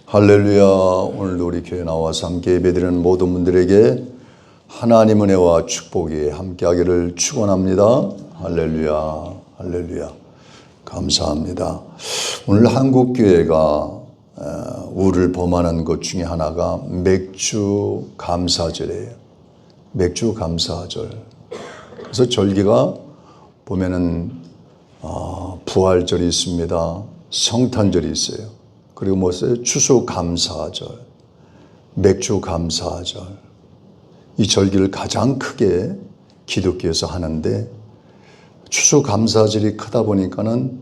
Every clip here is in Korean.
할렐루야. 오늘도 우리 교회 나와서 함께 예배드리는 모든 분들에게 하나님 은혜와 축복이 함께하기를 축원합니다. 할렐루야, 할렐루야. 감사합니다. 오늘 한국 교회가 우를 범하는 것 중에 하나가 맥주 감사절이에요. 맥주 감사절. 그래서 절기가 보면은 부활절이 있습니다. 성탄절이 있어요. 그리고 무엇이요? 추수감사절, 맥주감사절. 이 절기를 가장 크게 기독교에서 하는데 추수감사절이 크다 보니까는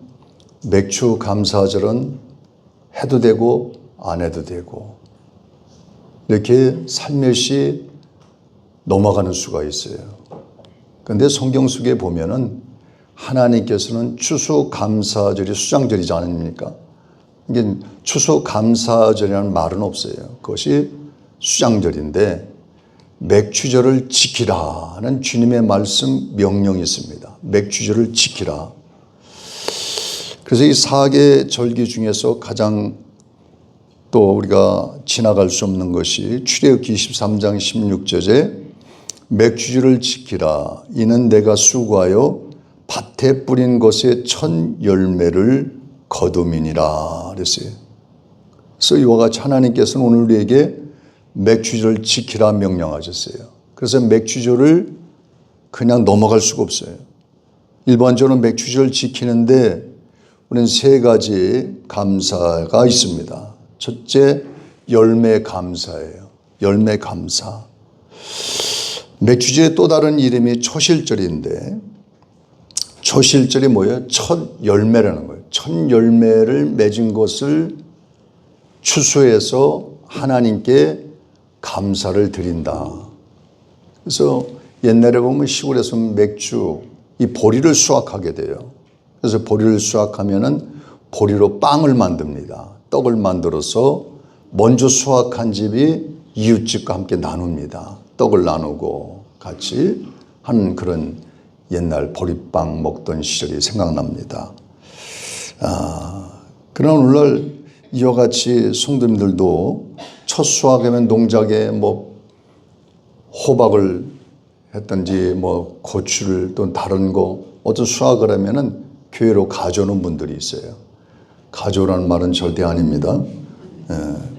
맥주감사절은 해도 되고 안 해도 되고 이렇게 살며시 넘어가는 수가 있어요. 그런데 성경 속에 보면은 하나님께서는 추수감사절이 수장절이지 않습니까? 이게 추수감사절이라는 말은 없어요. 그것이 수장절인데 맥주절을 지키라는 주님의 말씀 명령이 있습니다. 맥주절을 지키라. 그래서 이 4개 절기 중에서 가장 또 우리가 지나갈 수 없는 것이 출애굽기 23장 16절에 맥주절을 지키라. 이는 내가 수고하여 밭에 뿌린 것의 첫 열매를 거둠이니라 그랬어요. 그래서 이와 같이 하나님께서는 오늘 우리에게 맥주절을 지키라 명령하셨어요. 그래서 맥주절을 그냥 넘어갈 수가 없어요. 일반적으로 맥주절을 지키는데 우리는 3가지 감사가 있습니다. 첫째, 열매 감사예요. 열매 감사. 맥주절의 또 다른 이름이 초실절인데 초실절이 뭐예요? 첫 열매라는 거예요. 첫 열매를 맺은 것을 추수해서 하나님께 감사를 드린다. 그래서 옛날에 보면 시골에서 맥주, 이 보리를 수확하게 돼요. 그래서 보리를 수확하면은 보리로 빵을 만듭니다. 떡을 만들어서 먼저 수확한 집이 이웃집과 함께 나눕니다. 떡을 나누고 같이 하는 그런 옛날 보리빵 먹던 시절이 생각납니다. 그러나 오늘날 이와 같이 성도님들도 첫 수확하면 농작에 호박을 했든지 고추를 또 다른 어떤 수확을 하면은 교회로 가져오는 분들이 있어요. 가져오라는 말은 절대 아닙니다.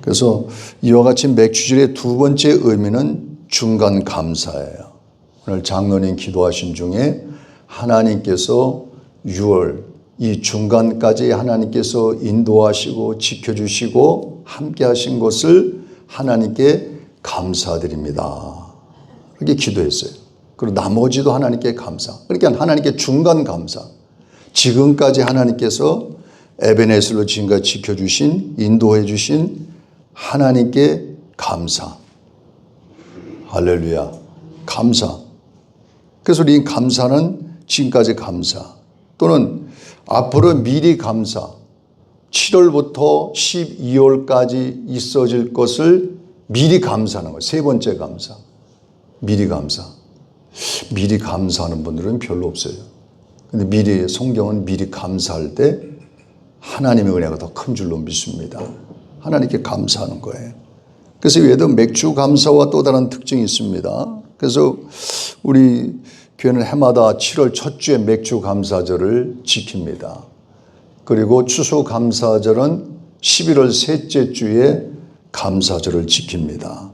그래서 이와 같이 맥주절의 두 번째 의미는 중간 감사예요. 오늘 장로님 기도하신 중에 하나님께서 6월 이 중간까지 하나님께서 인도하시고 지켜주시고 함께 하신 것을 하나님께 감사드립니다. 이렇게 기도했어요. 그리고 나머지도 하나님께 감사. 그러니까 하나님께 중간 감사. 지금까지 하나님께서 에베네셀로 지금까지 지켜주신 인도해 주신 하나님께 감사. 할렐루야. 감사. 그래서 우리 감사는 지금까지 감사 또는 앞으로 미리 감사 7월부터 12월까지 있어질 것을 미리 감사하는 거예요. 세 번째 감사. 미리 감사. 미리 감사하는 분들은 별로 없어요. 근데 성경은 미리 감사할 때 하나님의 은혜가 더 큰 줄로 믿습니다. 하나님께 감사하는 거예요. 그래서 외에도 맥주 감사와 또 다른 특징이 있습니다. 그래서 우리 교회는 해마다 7월 첫 주에 맥주 감사절을 지킵니다. 그리고 추수 감사절은 11월 셋째 주에 감사절을 지킵니다.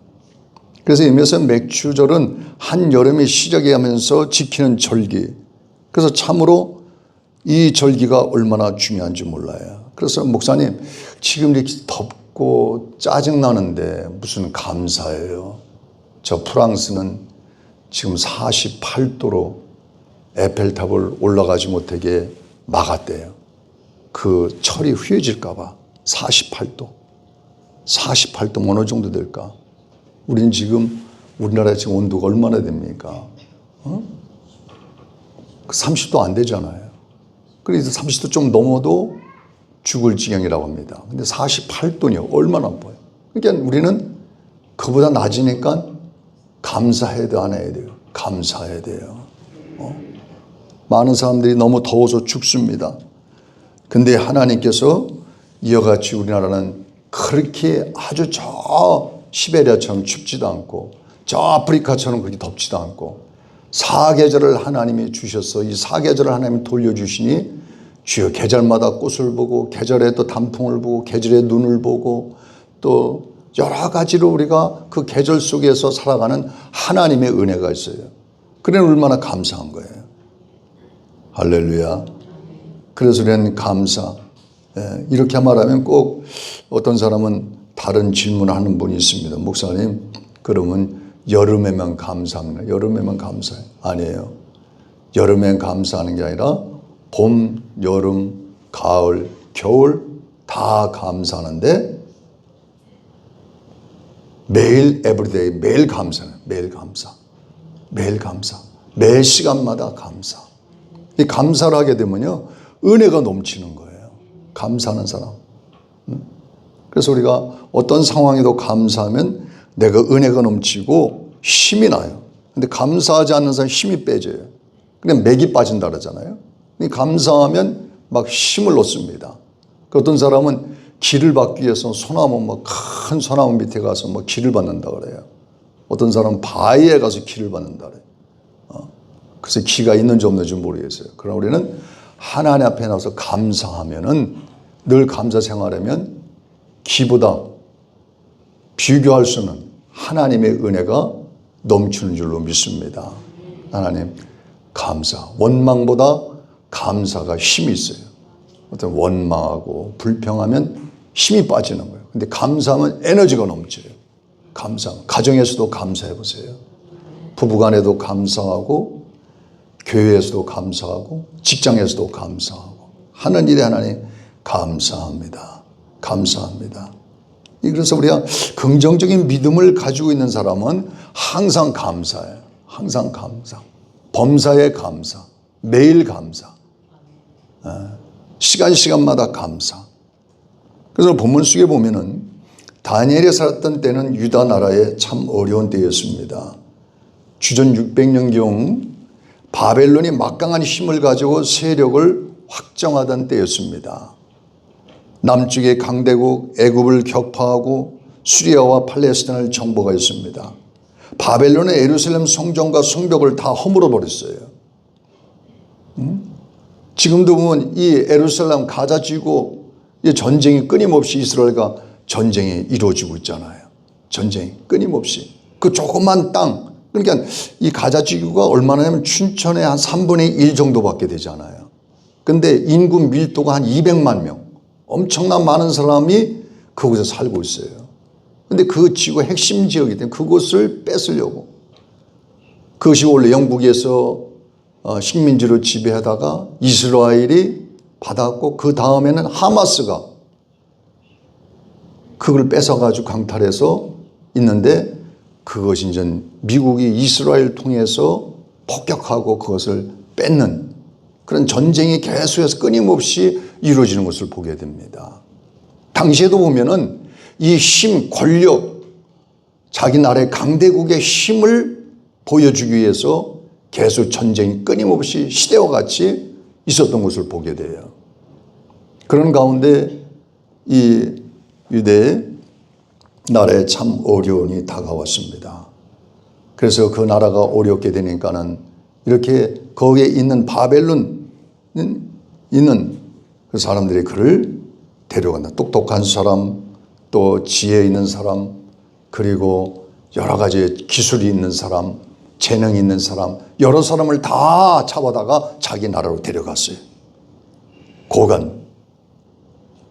그래서 이면서 맥주절은 한여름이 시작이 하면서 지키는 절기. 그래서 참으로 이 절기가 얼마나 중요한지 몰라요. 그래서 목사님 지금 이렇게 덥고 짜증나는데 무슨 감사예요. 저 프랑스는 지금 48도로 에펠탑을 올라가지 못하게 막았대요. 그 철이 휘어질까 봐. 48도. 48도면 어느 정도 될까? 우리는 지금 우리나라 지금 온도가 얼마나 됩니까? 30도 안 되잖아요. 그래서 30도 좀 넘어도 죽을 지경이라고 합니다. 근데 48도니요. 얼마나 아파요. 그러니까 우리는 그보다 낮으니까 감사해야 돼, 안 해야 돼요? 감사해야 돼요. 많은 사람들이 너무 더워서 죽습니다. 근데 하나님께서 이와 같이 우리나라는 그렇게 아주 저 시베리아처럼 춥지도 않고 저 아프리카처럼 그렇게 덥지도 않고 사계절을 하나님이 주셔서 이 사계절을 하나님이 돌려주시니 주여 계절마다 꽃을 보고 계절에 또 단풍을 보고 계절에 눈을 보고 또 여러 가지로 우리가 그 계절 속에서 살아가는 하나님의 은혜가 있어요. 그래 얼마나 감사한 거예요. 할렐루야. 그래서 우리는 감사. 이렇게 말하면 꼭 어떤 사람은 다른 질문하는 분이 있습니다. 목사님, 그러면 여름에만 감사합니다. 여름에만 감사해요. 아니에요. 여름엔 감사하는 게 아니라 봄, 여름, 가을, 겨울 다 감사하는데 매일 에브리데이 매일 감사해요. 매일 감사. 매일 감사. 매 시간마다 감사. 이 감사를 하게 되면요 은혜가 넘치는 거예요. 감사하는 사람. 그래서 우리가 어떤 상황에도 감사하면 내가 은혜가 넘치고 힘이 나요. 근데 감사하지 않는 사람 힘이 빼져요. 그냥 맥이 빠진다 그러잖아요. 감사하면 막 힘을 얻습니다. 어떤 사람은 기를 받기 위해서 소나무 막 큰 소나무 밑에 가서 막 기를 받는다 그래요. 어떤 사람은 바위에 가서 기를 받는다 그래요. 그래서 기가 있는지 없는지 모르겠어요. 그러나 우리는 하나님 앞에 나서 감사하면은 늘 감사 생활하면 기보다 비교할 수는 하나님의 은혜가 넘치는 줄로 믿습니다. 하나님 감사. 원망보다 감사가 힘이 있어요. 어떤 원망하고 불평하면 힘이 빠지는 거예요. 근데 감사하면 에너지가 넘쳐요. 감사. 가정에서도 감사해 보세요. 부부간에도 감사하고 교회에서도 감사하고 직장에서도 감사하고 하는 일에 하나님 감사합니다. 감사합니다. 그래서 우리가 긍정적인 믿음을 가지고 있는 사람은 항상 감사해요. 항상 감사. 범사에 감사. 매일 감사. 시간마다 감사. 그래서 본문 속에 보면은 다니엘이 살았던 때는 유다 나라에 참 어려운 때였습니다. 주전 600년경 바벨론이 막강한 힘을 가지고 세력을 확정하던 때였습니다. 남쪽의 강대국 애굽을 격파하고 시리아와 팔레스타인을 정복하였습니다. 바벨론의 예루살렘 성전과 성벽을 다 허물어 버렸어요. 지금도 보면 이 예루살렘 가자 지구 전쟁이 끊임없이 이스라엘과 전쟁이 이루어지고 있잖아요. 전쟁이 끊임없이. 그 조그만 땅, 그러니까 이 가자 지구가 얼마나 하면 춘천의 한 3분의 1 정도밖에 되지 않아요. 근데 인구 밀도가 한 200만 명. 엄청난 많은 사람이 그곳에 살고 있어요. 근데 그 지구의 핵심 지역이기 때문에 그곳을 뺏으려고. 그것이 원래 영국에서 식민지로 지배하다가 이스라엘이 받았고 그 다음에는 하마스가 그걸 뺏어가지고 강탈해서 있는데 그것이 이제 미국이 이스라엘 통해서 폭격하고 그것을 뺏는 그런 전쟁이 계속해서 끊임없이 이루어지는 것을 보게 됩니다. 당시에도 보면은 이 힘, 권력, 자기 나라의 강대국의 힘을 보여주기 위해서 계속 전쟁이 끊임없이 시대와 같이 있었던 것을 보게 돼요. 그런 가운데 이 유대 나라에 참 어려움이 다가왔습니다. 그래서 그 나라가 어렵게 되니까는 이렇게 거기에 있는 바벨론 있는 그 사람들이 그를 데려간다. 똑똑한 사람, 또 지혜 있는 사람, 그리고 여러 가지 기술이 있는 사람, 재능이 있는 사람, 여러 사람을 다 잡아다가 자기 나라로 데려갔어요. 고관.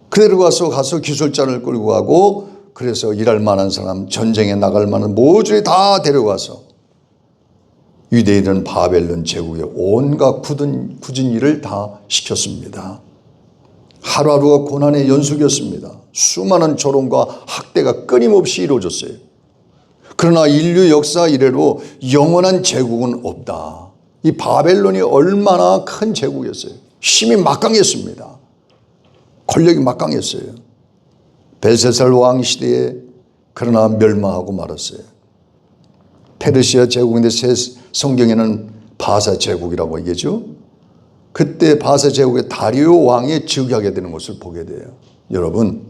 그대로 가서 기술자를 끌고 가고 그래서 일할 만한 사람, 전쟁에 나갈 만한 모조리 다 데려가서 유대인은 바벨론 제국의 온갖 굳은 일을 다 시켰습니다. 하루하루가 고난의 연속이었습니다. 수많은 조롱과 학대가 끊임없이 이루어졌어요. 그러나 인류 역사 이래로 영원한 제국은 없다. 이 바벨론이 얼마나 큰 제국이었어요. 힘이 막강했습니다. 권력이 막강했어요. 벨사살 왕 시대에 그러나 멸망하고 말았어요. 페르시아 제국인데 성경에는 바사 제국이라고 얘기하죠. 그때 바사 제국의 다리오 왕이 즉위하게 되는 것을 보게 돼요. 여러분,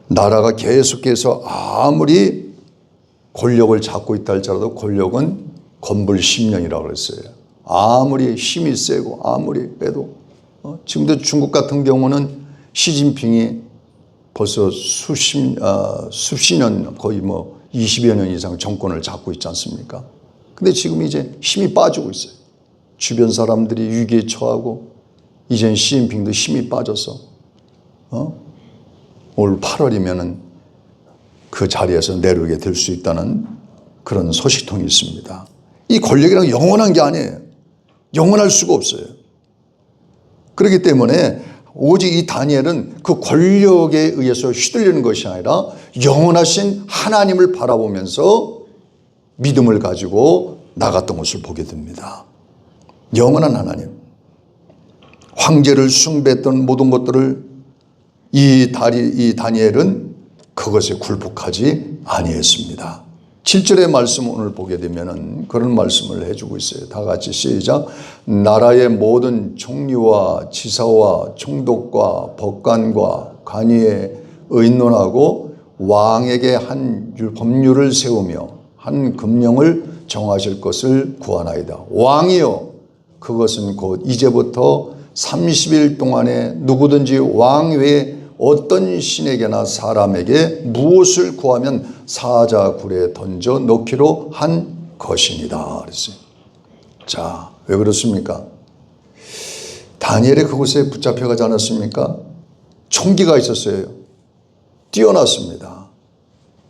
나라가 계속해서 아무리 권력을 잡고 있다 할지라도 권력은 건불 10년이라고 그랬어요. 아무리 힘이 세고 아무리 빼도 지금도 중국 같은 경우는 시진핑이 벌써 수십 년, 거의 뭐 20여 년 이상 정권을 잡고 있지 않습니까? 근데 지금 이제 힘이 빠지고 있어요. 주변 사람들이 위기에 처하고 이젠 시진핑도 힘이 빠져서 올 8월이면은 그 자리에서 내려오게 될 수 있다는 그런 소식통이 있습니다. 이 권력이란 영원한 게 아니에요. 영원할 수가 없어요. 그렇기 때문에 오직 이 다니엘은 그 권력에 의해서 휘둘리는 것이 아니라 영원하신 하나님을 바라보면서 믿음을 가지고 나갔던 것을 보게 됩니다. 영원한 하나님. 황제를 숭배했던 모든 것들을 이 다니엘은 그것에 굴복하지 아니했습니다. 7절의 말씀 오늘 보게 되면은 그런 말씀을 해주고 있어요. 다 같이 시작. 나라의 모든 총리와 지사와 총독과 법관과 관이에 의논하고 왕에게 한 법률을 세우며 한 금령을 정하실 것을 구하나이다. 왕이요, 그것은 곧 이제부터 30일 동안에 누구든지 왕 외에 어떤 신에게나 사람에게 무엇을 구하면 사자굴에 던져 넣기로 한 것이니다. 그랬어요. 자, 왜 그렇습니까? 다니엘이 그곳에 붙잡혀가지 않았습니까? 총기가 있었어요. 뛰어났습니다.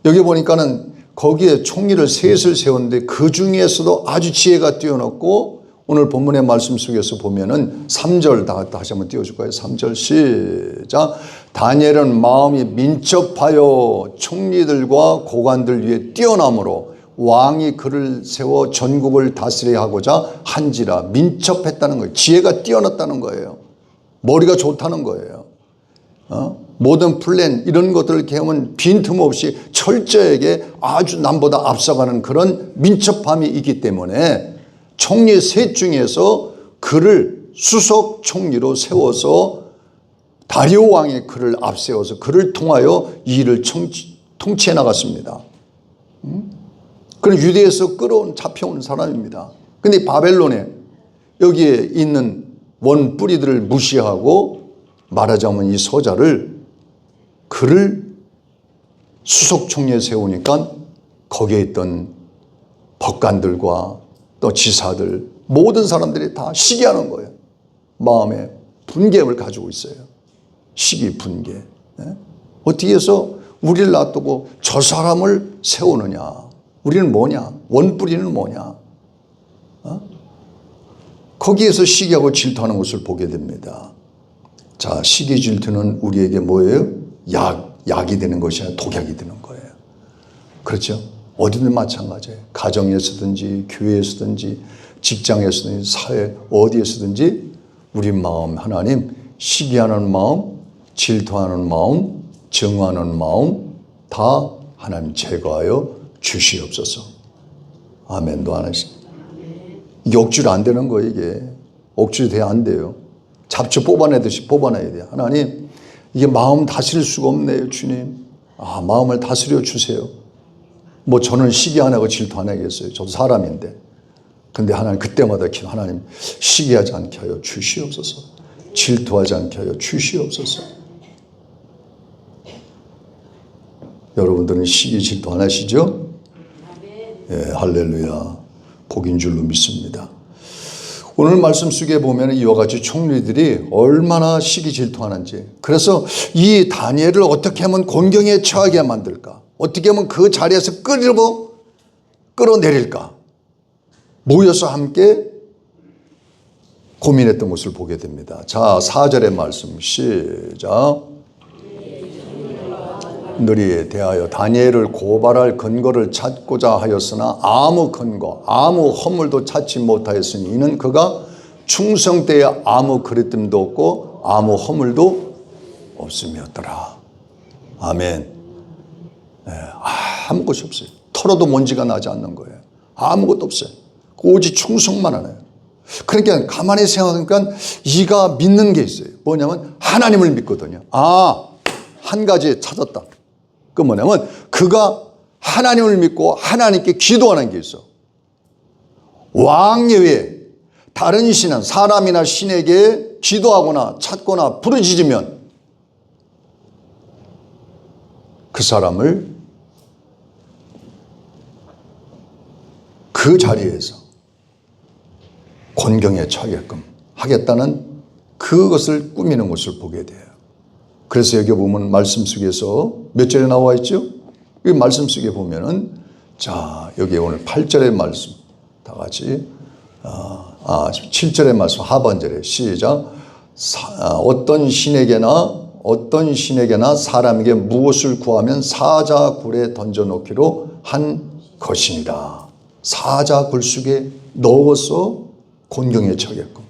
여기 보니까는 거기에 총기를 셋을 세웠는데 그 중에서도 아주 지혜가 뛰어났고 오늘 본문의 말씀 속에서 보면은 3절 다시 한번 띄워줄까요? 3절 시작. 다니엘은 마음이 민첩하여 총리들과 고관들 위에 뛰어남으로 왕이 그를 세워 전국을 다스리게 하고자 한지라. 민첩했다는 거예요. 지혜가 뛰어났다는 거예요. 머리가 좋다는 거예요. 모든 플랜 이런 것들을 개하면 빈틈없이 철저하게 아주 남보다 앞서가는 그런 민첩함이 있기 때문에 총리 셋 중에서 그를 수석 총리로 세워서 다리오 왕이 그를 앞세워서 그를 통하여 이 일을 통치해 나갔습니다. 그는 유대에서 잡혀온 사람입니다. 근데 바벨론에 여기에 있는 원 뿌리들을 무시하고 말하자면 이 서자를 그를 수석 총리에 세우니까 거기에 있던 법관들과 또 지사들 모든 사람들이 다 시기하는 거예요. 마음에 분개를 가지고 있어요. 시기 분개. 어떻게 해서 우리를 놔두고 저 사람을 세우느냐. 우리는 뭐냐. 원뿌리는 뭐냐. 거기에서 시기하고 질투하는 것을 보게 됩니다. 자, 시기 질투는 우리에게 뭐예요? 약이 되는 것이 아니라 독약이 되는 거예요. 그렇죠? 어디든 마찬가지예요. 가정에서든지 교회에서든지 직장에서든지 사회 어디에서든지 우리 마음 하나님 시기하는 마음, 질투하는 마음, 정하는 마음 다 하나님 제거하여 주시옵소서. 아멘도 안 하시. 이게 억지로 안 되는 거예요. 이게 억지로 돼야 안 돼요. 잡초 뽑아내듯이 뽑아내야 돼요. 하나님 이게 마음 다스릴 수가 없네요. 주님. 마음을 다스려 주세요. 뭐 저는 시기 안 하고 질투 안 하겠어요. 저도 사람인데. 근데 하나님 그때마다 하나님 시기하지 않게 하여 주시옵소서. 질투하지 않게 하여 주시옵소서. 여러분들은 시기 질투 안 하시죠? 예, 할렐루야. 복인 줄로 믿습니다. 오늘 말씀 속에 보면 이와 같이 총리들이 얼마나 시기 질투하는지. 그래서 이 다니엘을 어떻게 하면 곤경에 처하게 만들까? 어떻게 하면 그 자리에서 끌어내릴까? 모여서 함께 고민했던 것을 보게 됩니다. 자, 4절의 말씀 시작. 너희에 대하여 다니엘을 고발할 근거를 찾고자 하였으나 아무 근거, 아무 허물도 찾지 못하였으니 이는 그가 충성 때에 아무 그릇됨도 없고 아무 허물도 없음이었더라. 아멘. 네, 아무것이 없어요. 털어도 먼지가 나지 않는 거예요. 아무것도 없어요. 오직 충성만 하네요. 그러니까 가만히 생각하니까 이가 믿는 게 있어요. 뭐냐면 하나님을 믿거든요. 한 가지 찾았다. 그 뭐냐면 그가 하나님을 믿고 하나님께 기도하는 게 있어. 왕 외에 다른 신은 사람이나 신에게 기도하거나 찾거나 부르짖으면 그 사람을 그 자리에서 곤경에 처하게끔 하겠다는 그것을 꾸미는 것을 보게 돼요. 그래서 여기 보면 말씀 속에서 몇 절에 나와 있죠? 이 말씀 속에 보면은 자 여기 오늘 8절의 말씀 다 같이 7절의 말씀 하반절에 시작. 어떤 신에게나 사람에게 무엇을 구하면 사자굴에 던져놓기로 한 것이니라. 사자굴 속에 넣어서 곤경에 처하게끔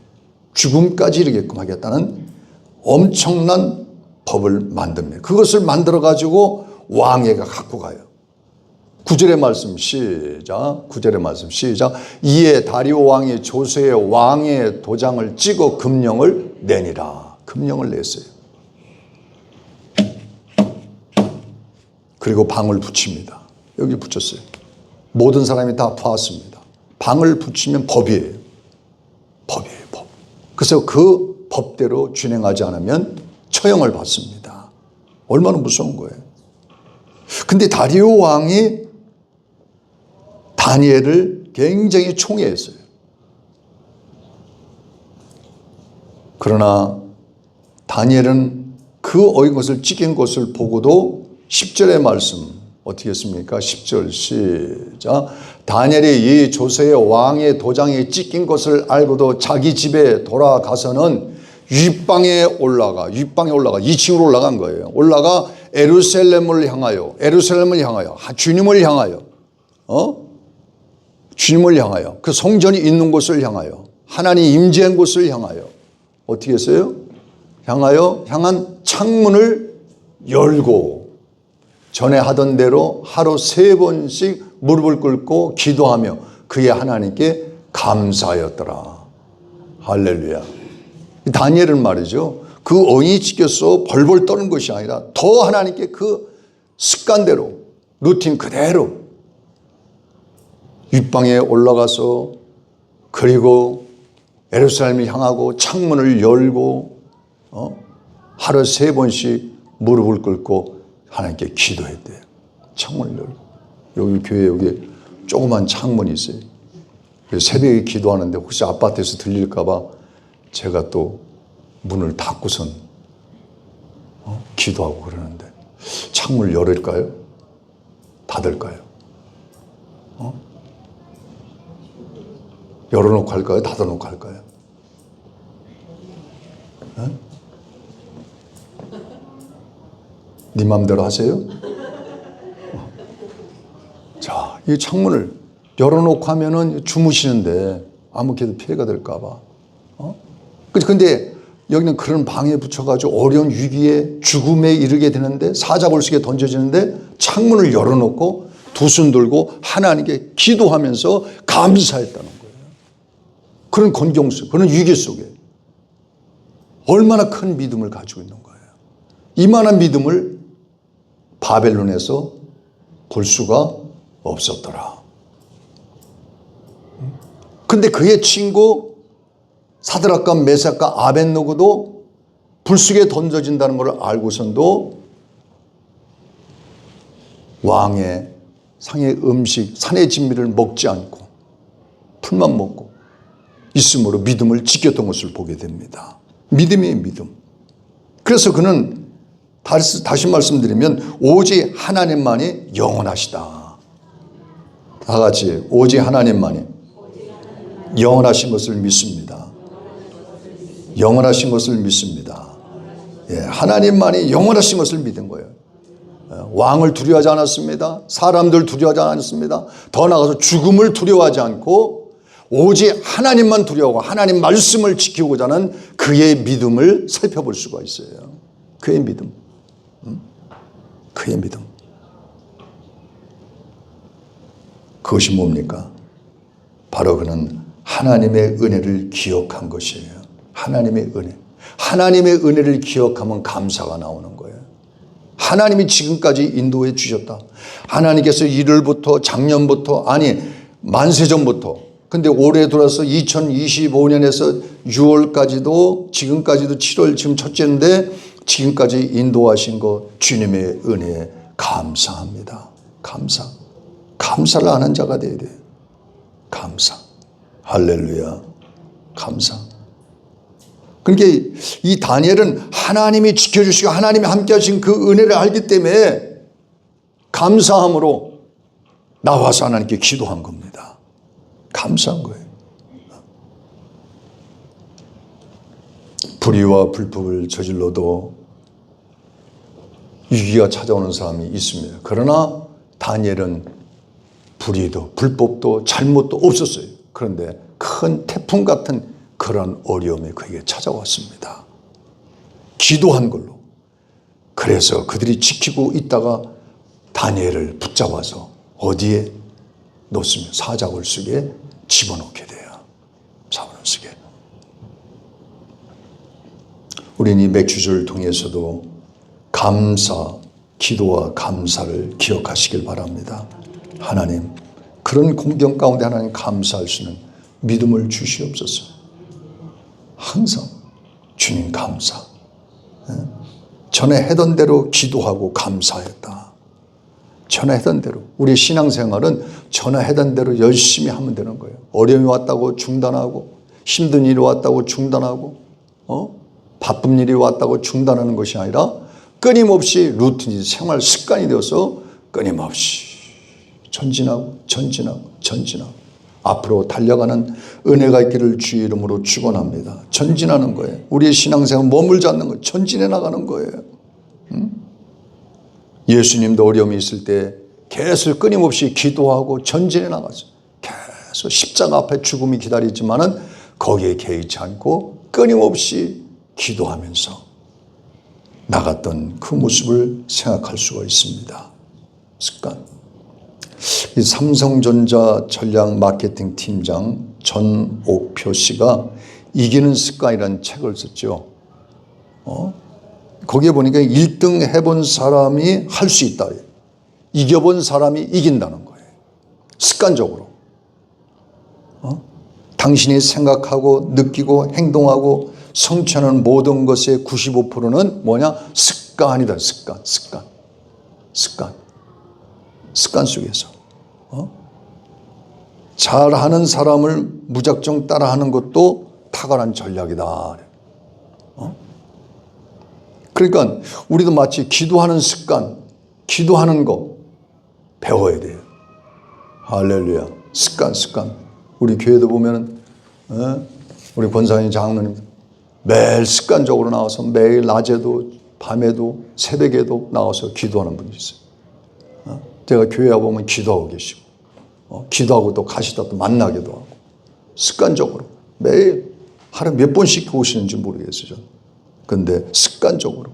죽음까지 이르게끔 하겠다는 엄청난 법을 만듭니다. 그것을 만들어 가지고 왕에게 갖고 가요. 9절의 말씀 시작. 9절의 말씀 시작. 이에 다리오 왕이 조세의 왕의 도장을 찍어 금령을 내니라. 금령을 냈어요. 그리고 방을 붙입니다. 여기 붙였어요. 모든 사람이 다 보았습니다. 방을 붙이면 법이에요. 법이에요, 법. 그래서 그 법대로 준행하지 않으면 처형을 받습니다. 얼마나 무서운 거예요. 근데 다리오 왕이 다니엘을 굉장히 총애했어요. 그러나 다니엘은 그 어긴 것을 찍힌 것을 보고도 10절의 말씀 어떻게 했습니까? 10절 시작. 다니엘이 이 조세의 왕의 도장이 찍힌 것을 알고도 자기 집에 돌아가서는 윗방에 올라가 2층으로 올라간 거예요. 올라가 예루살렘을 향하여 주님을 향하여 그 성전이 있는 곳을 향하여 하나님 임재한 곳을 향하여 어떻게 했어요? 향한 창문을 열고 전에 하던 대로 하루 3번씩 무릎을 꿇고 기도하며 그의 하나님께 감사하였더라. 할렐루야. 다니엘은 말이죠. 그 언이 찍혀서 벌벌 떠는 것이 아니라 더 하나님께 그 습관대로 루틴 그대로 윗방에 올라가서 그리고 예루살렘을 향하고 창문을 열고 하루 3번씩 무릎을 꿇고 하나님께 기도했대요. 창문을 열고. 여기 교회 여기 조그만 창문이 있어요. 새벽에 기도하는데 혹시 아파트에서 들릴까 봐 제가 또 문을 닫고선 기도하고 그러는데 창문을 열을까요? 닫을까요? 열어놓고 할까요? 닫아놓고 할까요? 네 마음대로 하세요. 자, 이 창문을 열어놓고 하면은 주무시는데 아무개도 피해가 될까봐. 근데 여기는 그런 방에 붙여가지고 어려운 위기에 죽음에 이르게 되는데 사자굴 속에 던져지는데 창문을 열어놓고 두 손 들고 하나님께 기도하면서 감사했다는 거예요. 그런 곤경 속, 그런 위기 속에 얼마나 큰 믿음을 가지고 있는 거예요. 이만한 믿음을 바벨론에서 볼 수가 없었더라. 근데 그의 친구 사드락과 메삭과 아벳느고도 불 속에 던져진다는 것을 알고선도 왕의 상의 음식, 산의 진미를 먹지 않고 풀만 먹고 있음으로 믿음을 지켰던 것을 보게 됩니다. 믿음이에요, 믿음. 그래서 그는 다시 말씀드리면 오직 하나님만이 영원하시다. 다 같이 오직 하나님만이 영원하신 것을 믿습니다. 영원하신 것을 믿습니다. 예, 하나님만이 영원하신 것을 믿은 거예요. 왕을 두려워하지 않았습니다. 사람들 두려워하지 않았습니다. 더 나아가서 죽음을 두려워하지 않고 오직 하나님만 두려워하고 하나님 말씀을 지키고자 하는 그의 믿음을 살펴볼 수가 있어요. 그의 믿음. 그의 믿음. 그것이 뭡니까? 바로 그는 하나님의 은혜를 기억한 것이에요. 하나님의 은혜. 하나님의 은혜를 기억하면 감사가 나오는 거예요. 하나님이 지금까지 인도해 주셨다. 하나님께서 1월부터 작년부터 아니 만세전부터 근데 올해 들어서 2025년에서 6월까지도 지금까지도 7월 지금 첫째인데 지금까지 인도하신 거 주님의 은혜에 감사합니다. 감사를 하는 자가 되어야 돼요. 감사. 할렐루야. 감사. 그러니까 이 다니엘은 하나님이 지켜주시고 하나님이 함께 하신 그 은혜를 알기 때문에 감사함으로 나와서 하나님께 기도한 겁니다. 감사한 거예요. 불의와 불법을 저질러도 위기가 찾아오는 사람이 있습니다. 그러나 다니엘은 불의도 불법도 잘못도 없었어요. 그런데 큰 태풍 같은 그런 어려움이 그에게 찾아왔습니다. 기도한 걸로. 그래서 그들이 지키고 있다가 다니엘을 붙잡아서 어디에 놓으면 사자굴 속에 집어넣게 돼요. 사자굴 속에. 우리는 이 맥주주를 통해서도 감사, 기도와 감사를 기억하시길 바랍니다. 하나님, 그런 공경 가운데 하나님 감사할 수 있는 믿음을 주시옵소서. 항상 주님 감사. 전에 하던 대로 기도하고 감사했다. 전에 하던 대로. 우리 신앙생활은 전에 하던 대로 열심히 하면 되는 거예요. 어려움이 왔다고 중단하고 힘든 일이 왔다고 중단하고 바쁜 일이 왔다고 중단하는 것이 아니라 끊임없이 루틴이 생활 습관이 되어서 끊임없이 전진하고 앞으로 달려가는 은혜가 있기를 주의 이름으로 축원합니다. 전진하는 거예요. 우리의 신앙생활 머물지 않는 거예요. 전진해 나가는 거예요. 예수님도 어려움이 있을 때 계속 끊임없이 기도하고 전진해 나갔어요. 계속 십자가 앞에 죽음이 기다리지만은 거기에 개의치 않고 끊임없이 기도하면서 나갔던 그 모습을 생각할 수가 있습니다. 습관. 이 삼성전자 전략 마케팅 팀장 전옥표 씨가 이기는 습관이라는 책을 썼죠. 거기에 보니까 1등 해본 사람이 할 수 있다. 이겨본 사람이 이긴다는 거예요. 습관적으로. 당신이 생각하고 느끼고 행동하고 성취하는 모든 것의 95%는 뭐냐? 습관이다. 습관 속에서. 잘하는 사람을 무작정 따라하는 것도 탁월한 전략이다. 그러니까 우리도 마치 기도하는 습관, 기도하는 거 배워야 돼요. 할렐루야. 습관. 우리 교회도 보면은 우리 권사님 장로님 매일 습관적으로 나와서 매일 낮에도 밤에도 새벽에도 나와서 기도하는 분이 있어요. 제가 교회에 보면 기도하고 계시고 기도하고 또 가시다 또 만나기도 하고 습관적으로 매일 하루에 몇 번씩 오시는지 모르겠어요. 그런데 습관적으로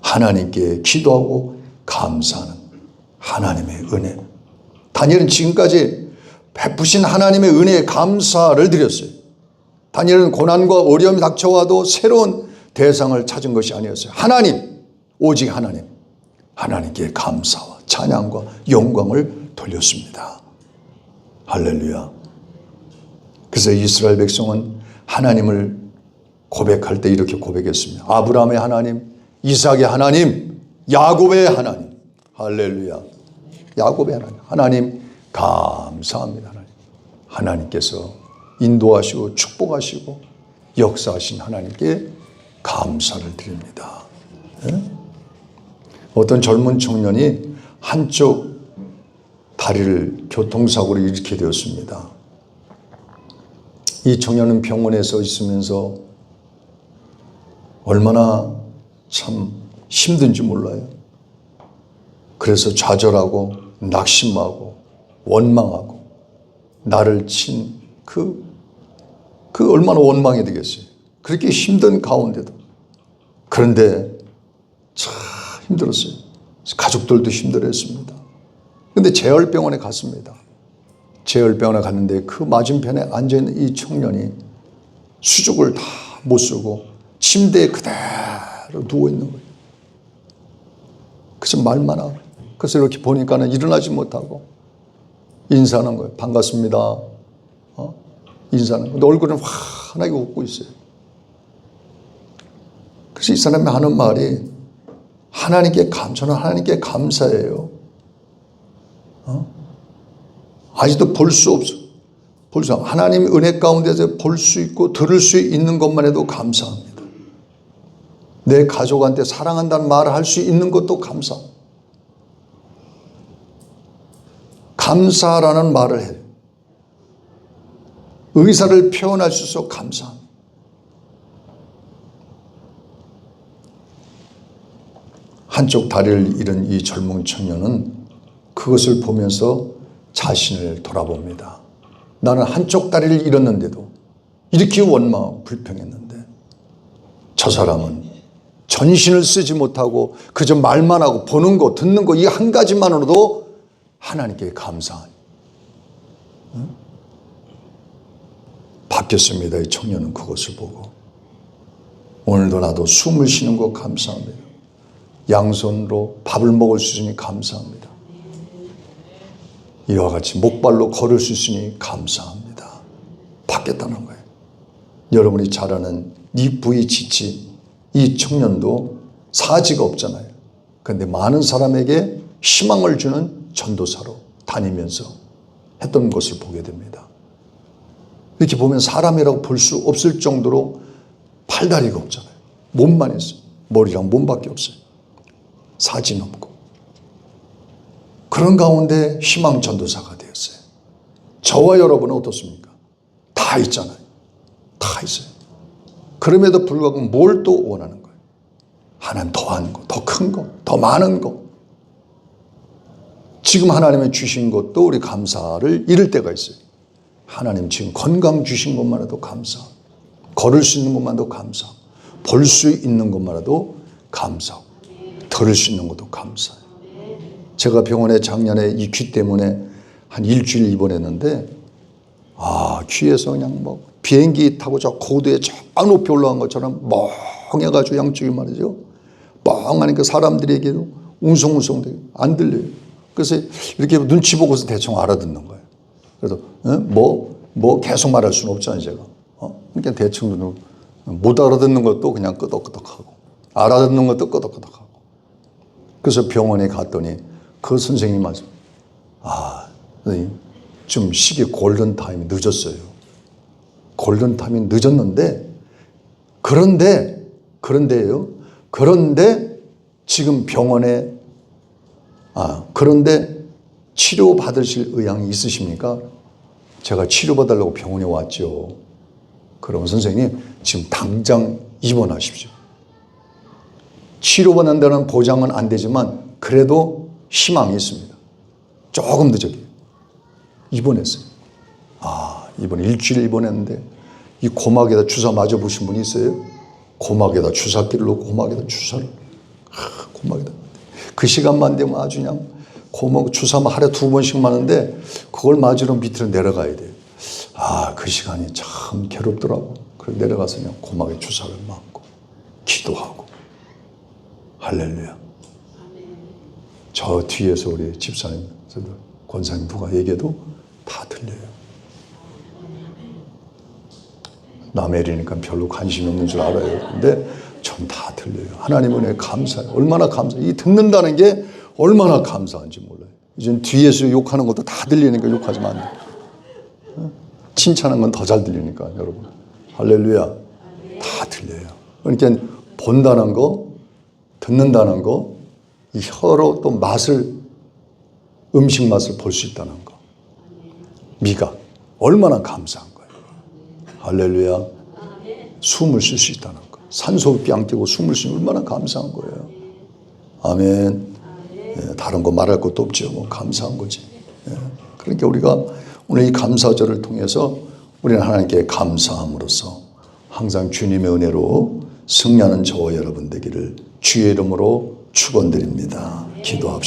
하나님께 기도하고 감사하는 하나님의 은혜. 다니엘은 지금까지 베푸신 하나님의 은혜에 감사를 드렸어요. 다니엘은 고난과 어려움이 닥쳐와도 새로운 대상을 찾은 것이 아니었어요. 하나님, 오직 하나님. 하나님께 감사와 찬양과 영광을 돌렸습니다. 할렐루야. 그래서 이스라엘 백성은 하나님을 고백할 때 이렇게 고백했습니다. 아브라함의 하나님, 이삭의 하나님, 야곱의 하나님. 할렐루야. 야곱의 하나님. 하나님 감사합니다. 하나님께서 인도하시고 축복하시고 역사하신 하나님께 감사를 드립니다. 어떤 젊은 청년이 한쪽 다리를 교통사고로 일으키게 되었습니다. 이 청년은 병원에서 있으면서 얼마나 참 힘든지 몰라요. 그래서 좌절하고 낙심하고 원망하고 나를 친 그 얼마나 원망이 되겠어요. 그렇게 힘든 가운데도. 그런데 참 힘들었어요. 가족들도 힘들었습니다. 그런데 재활병원에 갔습니다. 재활병원에 갔는데 그 맞은편에 앉아있는 이 청년이 수족을 다 못 쓰고 침대에 그대로 누워있는 거예요. 그래서 말만 하고, 그래서 이렇게 보니까는 일어나지 못하고 인사하는 거예요. 반갑습니다. 인사하는 거예요. 근데 얼굴은 환하게 웃고 있어요. 그래서 이 사람이 하는 말이 하나님께 저는 하나님께 감사해요. 아직도 볼 수 없어. 하나님 은혜 가운데서 볼 수 있고 들을 수 있는 것만 해도 감사합니다. 내 가족한테 사랑한다는 말을 할 수 있는 것도 감사합니다. 감사라는 말을 해요. 의사를 표현할 수 있어 감사합니다. 한쪽 다리를 잃은 이 젊은 청년은 그것을 보면서 자신을 돌아봅니다. 나는 한쪽 다리를 잃었는데도 이렇게 원망하고 불평했는데 저 사람은 전신을 쓰지 못하고 그저 말만 하고 보는 거 듣는 거 이 한 가지만으로도 하나님께 감사하니 바뀌었습니다. 이 청년은 그것을 보고 오늘도 나도 숨을 쉬는 거 감사합니다. 양손으로 밥을 먹을 수 있으니 감사합니다. 이와 같이 목발로 걸을 수 있으니 감사합니다. 바뀌었다는 거예요. 여러분이 잘 아는 이 부이 지치 이 청년도 사지가 없잖아요. 그런데 많은 사람에게 희망을 주는 전도사로 다니면서 했던 것을 보게 됩니다. 이렇게 보면 사람이라고 볼 수 없을 정도로 팔다리가 없잖아요. 몸만 있어요. 머리랑 몸밖에 없어요. 사진 없고. 그런 가운데 희망 전도사가 되었어요. 저와 여러분은 어떻습니까? 다 있잖아요. 다 있어요. 그럼에도 불구하고 뭘 또 원하는 거예요? 하나님 더한 거, 더 큰 거, 더 많은 거. 지금 하나님이 주신 것도 우리 감사를 잃을 때가 있어요. 하나님 지금 건강 주신 것만 해도 감사하고 걸을 수 있는 것만 해도 감사하고 볼 수 있는 것만 해도 감사하고 들을 수 있는 것도 감사해요. 제가 병원에 작년에 이 귀 때문에 한 일주일 입원했는데 귀에서 그냥 뭐 비행기 타고 저 고도에 저 높이 올라간 것처럼 멍해가지고 양쪽이 말이죠. 멍하니까 사람들에게도 웅성웅성 안 들려요. 그래서 이렇게 눈치 보고서 대충 알아듣는 거예요. 그래서 뭐 계속 말할 수는 없잖아요, 제가. 그러니까 대충 못 알아듣는 것도 그냥 끄덕끄덕하고 알아듣는 것도 끄덕끄덕하고. 그래서 병원에 갔더니 그 선생님이 말씀, 선생님 좀 시계 골든타임이 늦었어요. 골든타임이 늦었는데 그런데 지금 병원에 그런데 치료받으실 의향이 있으십니까? 제가 치료받으려고 병원에 왔죠. 그럼 선생님 지금 당장 입원하십시오. 치료받는다는 보장은 안 되지만 그래도 희망이 있습니다. 조금 늦었게 입원했어요. 이번 일주일 입원했는데 이 고막에다 주사 맞아보신 분이 있어요? 고막에다 주사기를 놓고 고막에다 주사를 고막에다 그 시간만 되면 아주 그냥 고막 주사만 하루에 2번씩 맞는데 그걸 맞으러 밑으로 내려가야 돼요. 그 시간이 참 괴롭더라고. 그래서 내려가서 그냥 고막에 주사를 맞고 기도하고 할렐루야. 저 뒤에서 우리 집사님, 권사님 누가 얘기해도 다 들려요. 남의 일이니까 별로 관심이 없는 줄 알아요. 근데 전 다 들려요. 하나님 은혜에 감사해요. 얼마나 감사해요. 이 듣는다는 게 얼마나 감사한지 몰라요. 이젠 뒤에서 욕하는 것도 다 들리니까 욕하지 마. 칭찬하는 건 더 잘 들리니까 여러분. 할렐루야. 다 들려요. 그러니까 본다는 거, 듣는다는 거, 이 혀로 또 맛을, 음식 맛을 볼 수 있다는 거. 미각. 얼마나 감사한 거예요. 할렐루야. 숨을 쉴 수 있다는 거. 산소호흡기 안 끼고 숨을 쉬면 얼마나 감사한 거예요. 아멘. 다른 거 말할 것도 없죠. 뭐 감사한 거지. 그러니까 우리가 오늘 이 감사절을 통해서 우리는 하나님께 감사함으로써 항상 주님의 은혜로 승리하는 저와 여러분 되기를 주의 이름으로 축원드립니다. 기도합시다.